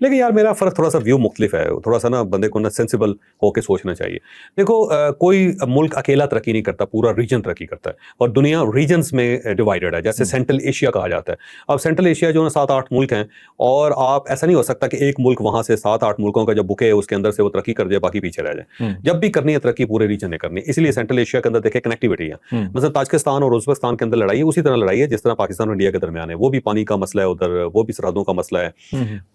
लेकिन यार मेरा फ़र्क थोड़ा-सा व्यू मुख्तलिफ है, थोड़ा-सा ना बंदे को ना सेंसिबल होके सोचना चाहिए। देखो कोई मुल्क अकेला तरक्की नहीं करता, पूरा रीजन तरक्की करता है और दुनिया रीजन्स में डिवाइडेड है, जैसे सेंट्रल एशिया कहा जाता है। अब सेंट्रल एशिया जो है 7-8 मुल्क हैं और आप ऐसा नहीं हो सकता कि एक मुल्क वहाँ से 7-8 मुल्कों का जो बुके है उसके अंदर से वो तरक्की कर जाए, बाकी पीछे रह जाए। जब भी करनी है तरक्की पूरे रीजन ने करनी है, इसलिए सेंट्रल एशिया के अंदर देखिए कनेक्टिविटी है। मतलब ताजिकिस्तान और उज़्बेकिस्तान के अंदर लड़ाई है, उसी तरह लड़ाई है जिस तरह पाकिस्तान और इंडिया के दरमियान है। वो भी पानी का मसला है उधर, वो भी सरहदों का मसला है,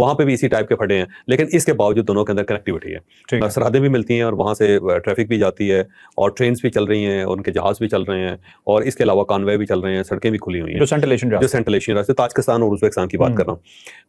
वहाँ पे भी इसी टाइप के फटे हैं, लेकिन इसके बावजूद दोनों के अंदर कनेक्टिविटी है। सरहदें भी मिलती हैं और वहाँ से ट्रैफिक भी जाती है और ट्रेन्स भी चल रही हैं, उनके जहाज भी चल रहे हैं और इसके अलावा कॉन्वे भी चल रहे हैं, सड़कें भी खुली हुई हैं। जो सेंट्रल एशियन रास्ते, ताजिकिस्तान और उज़्बेकिस्तान की बात कर रहा हूँ।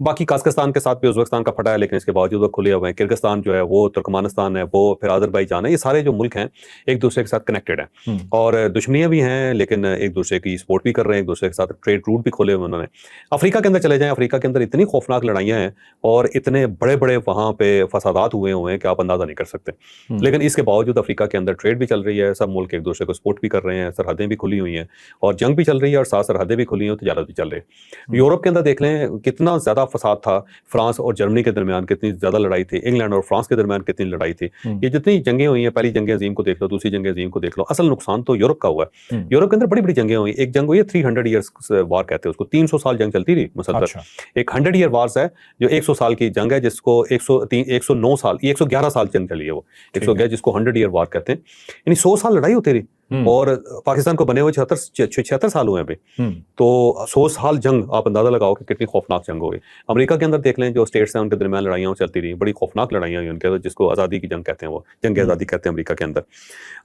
बाकी कज़ाकिस्तान के साथ भी उज़्बेकिस्तान का फटा है, लेकिन इसके बावजूद वो खुले हुए हैं। किर्गिस्तान जो है वो, तुर्कमानिस्तान है वो, फिर अज़रबैजान है, ये सारे जो मुल्क हैं एक दूसरे के साथ कनेक्टेड हैं और दुश्मनियाँ भी हैं, लेकिन एक दूसरे की सपोर्ट भी कर रहे हैं, एक दूसरे के साथ ट्रेड रूट भी खोले हुए उन्होंने। अफ्रीका के अंदर चले जाएं, अफ्रीका के अंदर इतनी खौफनाक लड़ाइयाँ हैं और इतने बड़े-बड़े वहाँ पे फसादात हुए हुए हैं कि आप अंदाज़ा नहीं कर सकते। लेकिन इसके बावजूद अफ्रीका के अंदर ट्रेड भी चल रही है, सब मुल्क एक दूसरे को सपोर्ट भी कर रहे हैं, सरहदें भी खुली हुई हैं और जंग भी चल रही है और साथ सरहदें भी खुली हैं, तजारत भी चल रही है। यूरोप के अंदर देख लें कितना ज़्यादा फसाद था, फ्रांस और जर्मनी के दरमियान कितनी ज़्यादा लड़ाई थी, इंग्लैंड और फ्रांस के दरमियान कितनी लड़ाई थी। ये जितनी जंगें हुई हैं, पहली जंग अज़ीम को देख लो, दूसरी जंग अज़ीम को देख लो, असल नुकसान तो यूरोप का हुआ है। यूरोप के अंदर बड़ी-बड़ी जंगें हुई, एक जंग हुई है 300 ईयर्स वार कहते हैं उसको, 300 साल जंग चलती रही मुसलसल। एक 100 ईयर वार्स है जो 100 साल की जंग है, जिसको 109 साल, ये 111 साल जंग चली है वो, 111 जिसको 100 ईयर वार कहते हैं, यानी 100 साल लड़ाई होती रही और पाकिस्तान को बने हुए 76 साल हुए हैं अभी। तो 100 साल जंग, आप अंदाजा लगाओ कि कितनी खौफनाक जंग हो गई। अमेरिका के अंदर देख लें, जो स्टेट्स हैं उनके दरमियान लड़ाइयाँ चलती रही, बड़ी खौफनाक लड़ाइयाँ हुई उनके, जिसको आज़ादी की जंग कहते हैं, वो जंग आज़ादी कहते हैं अमेरिका के अंदर।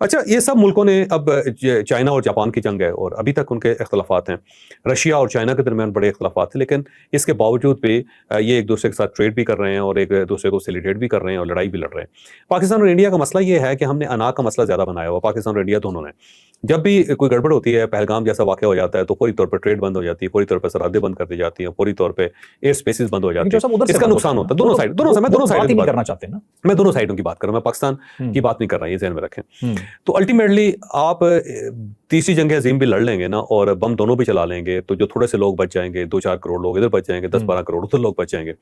अच्छा, ये सब मुल्कों ने, अब चाइना और जापान की जंग है और अभी तक उनके इख्तलाफात हैं, रशिया और चाइना के दरमियान बड़े इख्तलाफात थे, लेकिन इसके बावजूद भी ये एक दूसरे के साथ ट्रेड भी कर रहे हैं और एक दूसरे को फैसिलिटेट भी कर रहे हैं और लड़ाई भी लड़ रहे हैं। पाकिस्तान और इंडिया का मसला ये है कि हमने अना का मसला ज़्यादा बनाया हुआ, पाकिस्तान और इंडिया दोनों ने। जब भी कोई गड़बड़ होती है, पहलगाम जैसा वाक़या हो जाता है, तो पूरी तौर पर ट्रेड बंद हो जाती है, पूरी तौर पर सरहदें बंद कर दी जाती हैं, पूरी तौर पे एयर स्पेसेस बंद हो जाते हैं। इसका नुकसान होता है दोनों साइड, मैं दोनों साइड की बात करना चाहते हैं ना, मैं दोनों साइडों की बात कर रहा हूं, मैं पाकिस्तान की बात नहीं कर रहा, ये ज़हन में रखें। तो अल्टीमेटली आप तीसरी जंग अज़ीम भी लड़ लेंगे ना और बम दोनों भी चला लेंगे, तो जो थोड़े से लोग बच जाएंगे, 2-4 करोड़ लोग इधर बच जाएंगे, 10-12 करोड़ उधर लोग बच जाएंगे।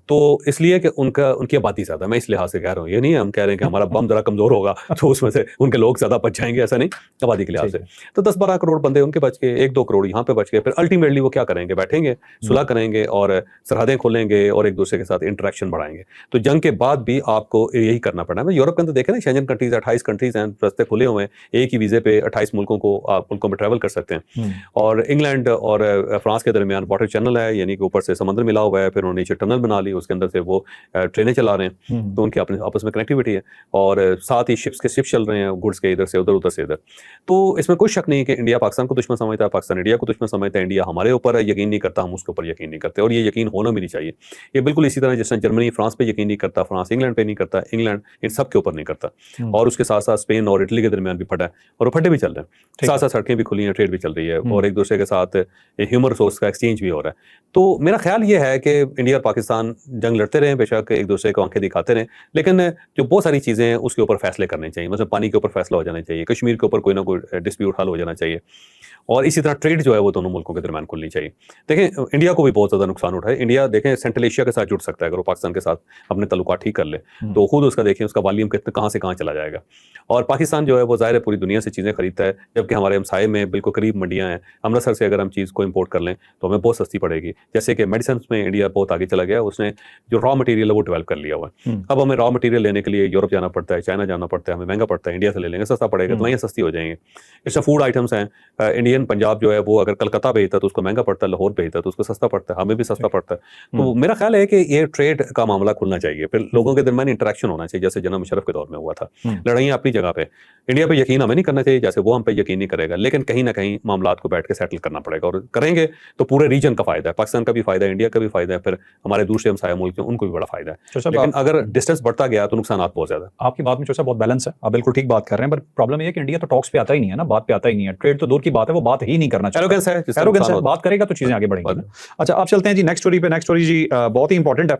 तो इसलिए कि उनकी आबादी ज़्यादा, मैं इस लिहाज से कह रहा हूँ, ये नहीं हम कह रहे हैं कि हमारा बम जरा कमजोर होगा तो उसमें से उनके लोग ज्यादा बच जाएंगे, ऐसा नहीं, आबादी के लिहाज से। तो 10-12 करोड़ बंदे उनके बच गए, 1-2 करोड़ यहाँ पे बच गए, फिर अल्टीमेटली वो क्या करेंगे, बैठेंगे, सुलह करेंगे और सरहदें खोलेंगे और एक दूसरे के साथ इंटरेक्शन बढ़ाएंगे। तो जंग के बाद भी आपको यही करना पड़ा है। यूरोप के अंदर देखें ना, शेंजन कंट्रीज 28 कंट्रीज हैं, रास्ते खुले हुए हैं, एक ही वीजे पे 28 मुल्कों में ट्रैवल कर सकते हैं। और इंग्लैंड और फ्रांस के दरमियान वाटर चैनल है, यानी कि ऊपर से समुद्र मिला हुआ है, फिर उन्होंने नीचे टनल बना ली, उसके अंदर से वो ट्रेनें चला रहे हैं, तो उनकी अपने आपस में कनेक्टिविटी है और साथ ही शिप चल रहे हैं, गुड्स के इधर से उधर, उधर से इधर। तो इसमें कोई शक नहीं कि इंडिया पाकिस्तान को दुश्मन समझता है, पाकिस्तान इंडिया को दुश्मन समझता है, इंडिया हमारे ऊपर यकीन नहीं करता, हम उसके ऊपर यकीन नहीं करते और ये यकीन होना भी नहीं चाहिए। ये बिल्कुल इसी तरह जिस तरह जर्मनी फ्रांस पे यकीन नहीं करता, फ्रांस इंग्लैंड पे नहीं करता, इंग्लैंड इन सब के ऊपर नहीं करता। और उसके साथ साथ स्पेन और इटली के दरमियान भी फटा है और फटे भी चल रहे हैं, साथ साथ सड़कें भी खुली हैं, ट्रेड भी चल रही है और एक दूसरे के साथ ह्यूमन रिसोर्स का एक्सचेंज भी हो रहा है। तो मेरा ख्याल ये है कि इंडिया और पाकिस्तान जंग लड़ते रहे, बेशक एक दूसरे को आंखें दिखाते रहे, लेकिन जो बहुत सारी चीज़ें हैं उसके ऊपर फैसले करने चाहिए। मतलब पानी के ऊपर फैसला हो जाना चाहिए, कश्मीर के ऊपर कोई ना कोई डिस्प्यूट हल हो जाना चाहिए और इसी तरह ट्रेड जो है वो दोनों मुल्कों के दरमियान खुलनी चाहिए। देखें, इंडिया को भी बहुत ज़्यादा नुकसान उठा है। इंडिया देखें सेंट्रल एशिया के साथ जुड़ सकता है, अगर वो पाकिस्तान के साथ अपने ताल्लुकात ठीक कर ले तो खुद उसका देखें, उसका वॉल्यूम कितना कहाँ से कहाँ चला जाएगा। और पाकिस्तान जो है वो ज़ाहिर है पूरी दुनिया से चीज़ें खरीदता है, जबकि हमारे हमसाये में बिल्कुल करीब मंडियाँ हैं। अमृतसर से अगर हम चीज़ को इम्पोर्ट कर लें तो हमें बहुत सस्ती पड़ेगी। जैसे कि मेडिसिन में इंडिया बहुत आगे चला गया, उसने जो रॉ मटेरियल है वो डेवलप कर लिया हुआ है। अब हमें रॉ मटेरियल लेने के लिए यूरोप जाना पड़ता है, चाइना जाना पड़ता है, हमें महंगा पड़ता है। इंडिया से ले लेंगे सस्ता पड़ेगा, दवाइयाँ सस्ती हो जाएंगी। इससे फूड आइटम्स हैं, इंडियन पंजाब जो है वो अगर कलकत्ता भेजता है तो उसको महंगा पड़ता है, लाहौर भेजता है तो उसको सस्ता पड़ता है, हमें भी सस्ता पड़ता है। तो मेरा ख्याल है कि ये ट्रेड का मामला खुलना चाहिए, फिर लोगों के दरमियान इंटरेक्शन होना चाहिए, जैसे जनाब मुशर्रफ के दौर में हुआ था। लड़ाइयाँ अपनी जगह पे, इंडिया पे यकीन हमें नहीं करना चाहिए जैसे वो हम पे यकीन नहीं करेगा, लेकिन कहीं ना कहीं मामलात को बैठ के सेटल करना पड़ेगा और करेंगे तो पूरे रीजन का फायदा है, पाकिस्तान का भी फायदा है, इंडिया का भी फायदा है, फिर हमारे दूसरे हमसाया मुल्क हैं उनको भी बड़ा फायदा है। लेकिन अगर डिस्टेंस बढ़ता गया तो नुकसान बहुत ज्यादा। आपकी बात में बहुत बैलेंस है, आप बिल्कुल ठीक बात कर रहे हैं, पर प्रॉब्लम ये है कि इंडिया तो टॉक्स पे आता ही नहीं है ना, बात पे आता ही नहीं है, ट्रेड तो दूर की बात है, वो बात ही नहीं करना चाहिए। एरोगेंस है, बात करेगा तो चीजें आगे बढ़ेंगी। अच्छा, आप चलते हैं जी नेक्स्ट स्टोरी पे। नेक्स्ट स्टोरी जी बहुत ही इंपॉर्टेंट है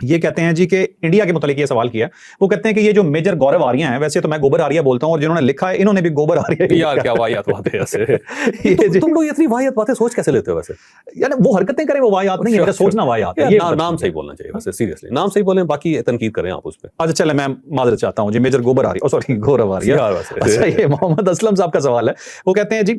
ये कहते हैं जी कि इंडिया के मुतालिक ये सवाल किया, वो कहते हैं कि ये जो मेजर गौरव आर्या हैं, वैसे तो मैं गोबर आर्या बोलता हूं और जिन्होंने लिखा है इन्होंने भी गोबर आर्या ही यार लिखा क्या वाहियात बातें हैं ऐसे। ये जी, तुम लोग इतनी वाहियात बातें सोच कैसे लेते हो वैसे? यानी वो हरकतें करें वो वाहियात नहीं है, मेरा सोचना वाहियात है। यार ये नाम सही बोलना चाहिए वैसे, सीरियसली नाम सही बोलें, बाकी तनकीद करें आप उस पे। अच्छा चले, मैं माजरत चाहता हूँ जी, मेजर गोबर आर्या, सॉरी गौरव आर्या। यार वैसे अच्छा, ये मोहम्मद असलम साहब का सवाल है, वो कहते हैं जी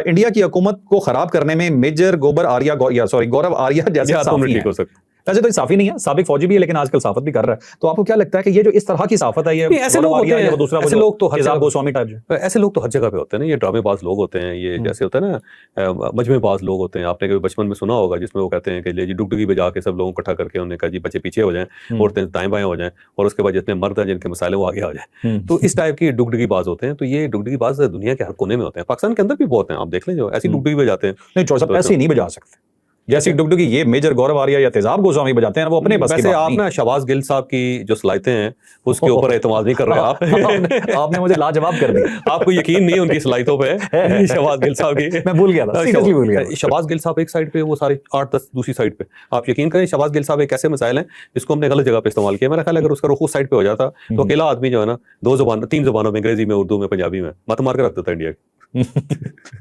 इंडिया की हुकूमत को खराब करने में मेजर गोबर आर्या सॉरी गौरव आर्या जैसे यार तुम साफी ठीक हैं। हो सकते। वैसे तो ये साफी नहीं है, साबिक फौजी भी है, लेकिन आजकल साफत भी कर रहा है। तो आपको क्या लगता है कि ये जो इस तरह की साफत है, ये नहीं, ऐसे गौरव लोग होते आर्या या हैं, वो दूसरा, वो ऐसे जो लोग तो हर तेजाब जगह, गोस्वामी टाइप जो, ऐसे लोग तो हर जगह पे होते हैं ना, ये ड्रामेबाज लोग होते हैं, ये जैसे होता है ना मजमेबाज लोग होते हैं। आपने कभी बचपन में सुना होगा जिसमें वो कहते हैं कि ले जी डुगडुगी बजा के सब लोगों को इकट्ठा करके उन्होंने कहा जी बच्चे पीछे हो जाएं, औरतें दाएं बाएं हो जाएं, और उसके बाद जितने मर्द हैं जिनके मसाले वो आगे आ जाए। तो इस टाइप की डुगडुगी बाज होते हैं। तो ये डुगडुगी बाज दुनिया के हर कोने में होते हैं, पाकिस्तान के अंदर भी बहुत हैं, आप देख लें जो ऐसी डुगडुगी बजाते हैं। नहीं चौर साहब ऐसे ही नहीं बजा सकते जैसी डुगडुगी ये मेजर गौरव आर्या या तेजाब गोस्वामी बजाते हैं, वो अपने बस की वैसे बात आप नहीं। ना शहबाज गिल साहब की जो सलाहितें हैं उसके ऊपर एतमाद नहीं कर रहे आप। आपने मुझे लाजवाब कर दिया। आपको यकीन नहीं है उनकी सलाहितों पे शहबाज गिल साहब की। मैं भूल गया था, सीरियसली भूल गया था। शहबाज गिल साहब एक साइड पे, वो सारे 8-10 दूसरी साइड पे। आप यकीन करें शहबाज गिल साहब एक ऐसे मसाइल हैं जिसको हमने गलत जगह पे इस्तेमाल किया। मेरा ख्याल है अगर उसका रुख उस साइड पे हो जाता तो अकेला आदमी जो है ना 3 ज़बानों में, अंग्रेजी में, उर्दू में, पंजाबी में मत मार के रख देता इंडिया की।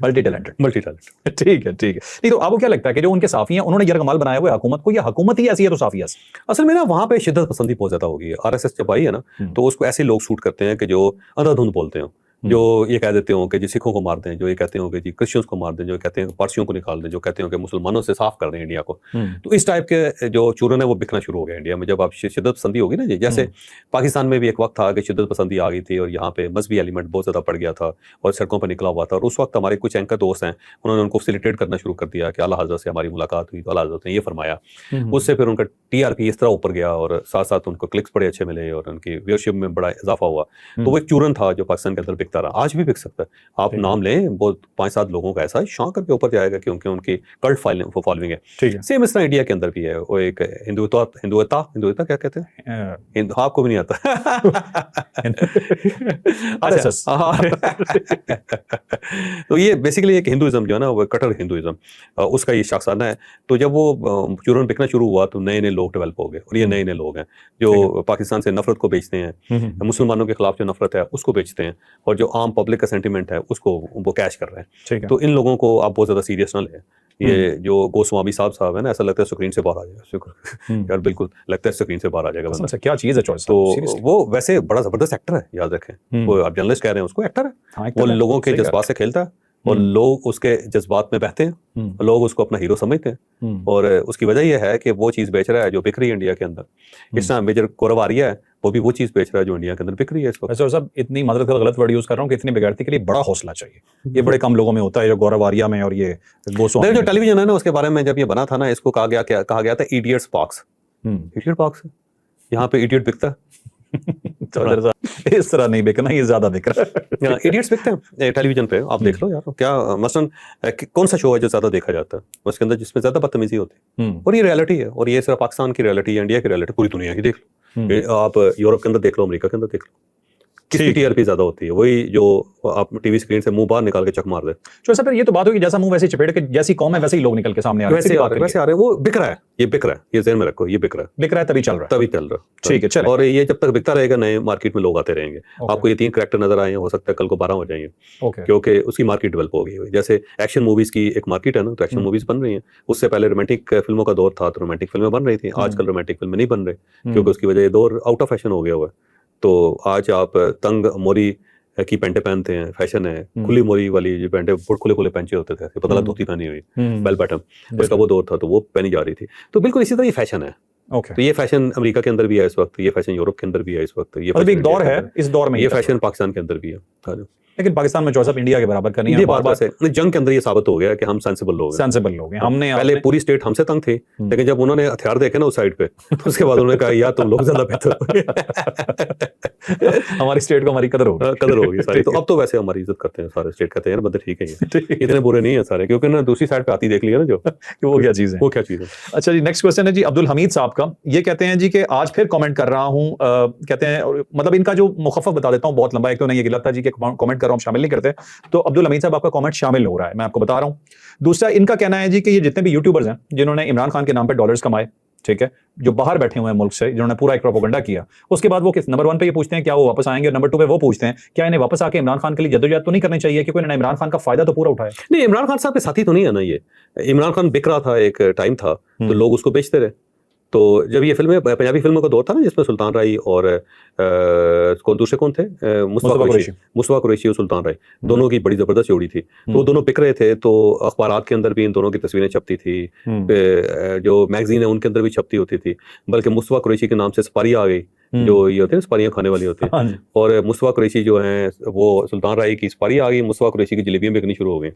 Multi talented. Multi talent. ठीक है ठीक है। नहीं तो आपको क्या लगता है कि जो उनके साफी हैं उन्होंने यरगमाल बनाया हुआ है हुकूमत को, या हुकूमत ही ऐसी है तो साफी ऐसी? असल में ना वहाँ पे शिद्दत पसंदी बहुत ज्यादा होगी। आरएसएस जब आई है ना तो उसको ऐसे लोग शूट करते हैं कि जो अंधाधुंध बोलते हो, जो ये कह देते हो कि जी सिखों को मार दें, जो ये कहते हो कि जी क्रिश्चियंस को मार दें, जो कहते हैं पारसियों को निकाल दें, जो कहते हो कि मुसलमानों से साफ कर दें इंडिया को। तो इस टाइप के जो चूरन है वो बिकना शुरू हो गया इंडिया में। जब आप शिद्दत पसंदी होगी ना जी, जैसे पाकिस्तान में भी एक वक्त था कि शिद्दत पसंदी आ गई थी और यहाँ पे मजहबी एलिमेंट बहुत ज़्यादा बढ़ गया था और सड़कों पर निकला हुआ था। और उस वक्त हमारे कुछ एंकर दोस्त हैं, उन्होंने उनको फैसिलिटेट करना शुरू कर दिया कि आला हज़रत से हमारी मुलाकात हुई तो आला हज़रत ने ये फरमाया। उससे फिर उनका टीआरपी इस तरह ऊपर गया और साथ साथ उनको क्लिक्स बड़े अच्छे मिले और उनकी व्यूअरशिप में बड़ा इजाफा हुआ। तो वो एक चूरन था जो पाकिस्तान के अंदर बिकता रहा, आज भी बिक सकता है। आप नाम लें, बहुत 5-7 लोगों का ऐसा शान करके ऊपर जाएगा क्योंकि उनकी कल्ट फॉलोइंग है। ठीक है। सेम इस तरह इंडिया के अंदर भी है। वो एक हिंदुता क्या कहते हैं, आपको भी नहीं आता। RSS। तो ये बेसिकली एक हिंदुइज्म जो है ना, वो कट्टर हिंदुइज्म, उसका ये शाखसाना है। तो जब वो चूरन बिकना शुरू हुआ तो नए नए लोग डेवलप हो गए और ये नए नए लोग हैं जो पाकिस्तान से नफरत को बेचते हैं, मुसलमानों के खिलाफ जो नफरत है उसको बेचते हैं, और जो आम पब्लिक का सेंटीमेंट है उसको वो कैश कर रहे हैं। ठीक है। तो इन लोगों को आप बहुत ज्यादा सीरियस ना लें। ये जो गोस्वामी साहब है ना, ऐसा लगता है स्क्रीन से बाहर आ जाएगा। यार बिल्कुल लगता है स्क्रीन से बाहर आ जाएगा बंदा। अच्छा, क्या चीज है चॉइस? तो वो वैसे बड़ा जबरदस्त एक्टर है, याद रखें। वो आप जर्नलिस्ट कह रहे हैं, उसको एक्टर है। हाँ, एक्टर वो है, लोगों के सही कह जज्बात से खेलता है और लोग उसके जज्बात में बहते हैं, लोग उसको अपना हीरो समझते हैं। और उसकी वजह यह है कि वो चीज़ बेच रहा है जो बिक रही है इंडिया के अंदर। इस तरह मेजर गौरव आर्या है, वो भी वो चीज़ बेच रहा है जो इंडिया के अंदर बिक रही है इस वक्त। वैसे सब इतनी मदद का गलत वर्ड यूज कर रहा हूँ कि इतनी बिगड़ती के लिए बड़ा हौसला चाहिए। ये बड़े कम लोगों में होता है, जो गौरव आर्या में और ये गोस्वामी जो टेलीविजन है ना, उसके बारे में जब ये बना था ना, इसको कहा गया था इडियट्स बॉक्स। इडियट बॉक्स, यहाँ पे इडियट बिकता है। इस तरह नहीं बिकना, ये ज्यादा बिक रहा है। इडियट्स बिकते हैं टेलीविजन पे, आप देख लो यार। क्या मसलन कौन सा शो है जो ज्यादा देखा जाता है उसके अंदर जिसमें ज्यादा बदतमीजी होती है? और ये रियलिटी है, और ये सिर्फ पाकिस्तान की रियलिटी है, इंडिया की रियलिटी, पूरी दुनिया की देख लो। आप यूरोप के अंदर देख लो, अमेरिका के अंदर देख लो, किसकी टीआरपी ज्यादा होती है? वही जो आप टीवी स्क्रीन से मुंह बाहर निकाल के चक मार दे। तो ऐसा फिर ये तो बात होगी, जैसा मुंह वैसे चपेट के, जैसी कौम है वैसे ही लोग निकल के सामने आ रहे हैं। वैसे आ रहे हैं, वो बिक रहा है, ये बिक रहा है, ये ज़हन में रखो, ये बिक रहा है, बिक रहा है, तभी चल रहा है, तभी चल रहा है। ठीक है, चलो। और ये जब तक बिकता रहेगा, नए मार्केट में लोग आते रहेंगे। आपको ये 3 कैरेक्टर नजर आए हैं, हो सकता है कल को 12 हो जाएंगे, क्योंकि उसकी मार्केट डेवलप हो गई। जैसे एक्शन मूवीज की एक मार्केट है ना, तो एक्शन मूवीज बन रही हैं। उससे पहले रोमांटिक फिल्मों का दौर था, तो रोमांटिक फिल्में बन रही थी। आजकल रोमांटिक फिल्में नहीं बन रही, क्योंकि उसकी वजह ये दौर आउट ऑफ फैशन हो गया हुआ है। तो आज आप तंग मोरी की पैंटे पहनते हैं, फैशन है। खुली मोरी वाली जो पैंटे, खुले खुले पैंचे होते थे, पतला धोती पहनी हुई, बेल बटन, उसका वो दौर था, तो वो पहनी जा रही थी। तो बिल्कुल इसी तरह ये फैशन है। तो ये फैशन अमेरिका के अंदर भी है इस वक्त, ये फैशन यूरोप के अंदर भी है इस वक्त, ये एक दौर है, इस दौर में ये फैशन पाकिस्तान के अंदर भी है। लेकिन पाकिस्तान में चॉइस अब इंडिया के बराबर करनी है। बार-बार से जंग के अंदर ये साबित हो गया कि हम सेंसिबल लोग हैं। हमने पहले पूरी स्टेट हमसे तंग थी, लेकिन जब उन्होंने हथियार देखे ना उस साइड पे, तो उसके बाद उन्होंने कहा यार तुम लोग ज्यादा बेहतर। हमारी स्टेट को हमारी कदर होगी सारी। तो अब तो वैसे हमारी इज्जत करते हैं सारे, स्टेट कहते हैं यार बंदे ठीक है, ये इतने बुरे नहीं है सारे, क्योंकि ना दूसरी साइड पे आती देख लिया ना जो कि वो क्या चीज है। अच्छा जी, नेक्स्ट क्वेश्चन है जी अब्दुल हमीद साहब का। ये कहते हैं जी कि आज फिर कमेंट कर रहा हूँ, कहते हैं मतलब इनका जो मुखफ़फ़ बता देता हूँ, बहुत लंबा। एक तो नहीं, ये गलत था जी कि कमेंट कर रहा हूँ, शामिल नहीं करते। तो अब्दुल हमीद साहब, आपका कमेंट शामिल हो रहा है, मैं आपको बता रहा हूँ। दूसरा, इनका कहना है जी कि ये जितने भी यूट्यूबर्स हैं जिन्होंने इमरान खान के नाम पे डॉलर्स कमाए, ठीक है, जो बाहर बैठे हुए हैं मुल्क से, जिन्होंने पूरा एक प्रोपेगेंडा किया, उसके बाद वो किस नंबर 1 पे ये पूछते हैं क्या वो वापस आएंगे, और नंबर 2 पे वो पूछते हैं क्या इन्हें वापस आके इमरान खान के लिए जद्दोजहद तो नहीं करनी चाहिए, क्योंकि इन्होंने इमरान खान का फायदा तो पूरा उठाया। नहीं, इमरान खान साहब के साथी तो नहीं है ना ये। इमरान खान बिक रहा था, एक टाइम था, तो लोग उसको बेचते रहे। तो जब ये फिल्में, पंजाबी फिल्मों का दौर था ना, जिसमें सुल्तान राय और दूसरे कौन थे, मुस्तफा कुरैशी, मुस्तफा कुरैशी और सुल्तान राय, दोनों की बड़ी जबरदस्त जोड़ी थी। तो वो दोनों बिक रहे थे, तो अखबारात के अंदर भी इन दोनों की तस्वीरें छपती थी, जो मैगजीन है उनके अंदर भी छपती होती थी। बल्कि मुस्तफा कुरैशी के नाम से सपारी आ गई, जो ये होते हैं सपारियाँ खाने वाली होती हैं, और मुस्तफा कुरैशी जो हैं वो सुल्तान राय की सपारी आ गई, मुस्तफा कुरैशी की जलेबियाँ बिकनी शुरू हो गई।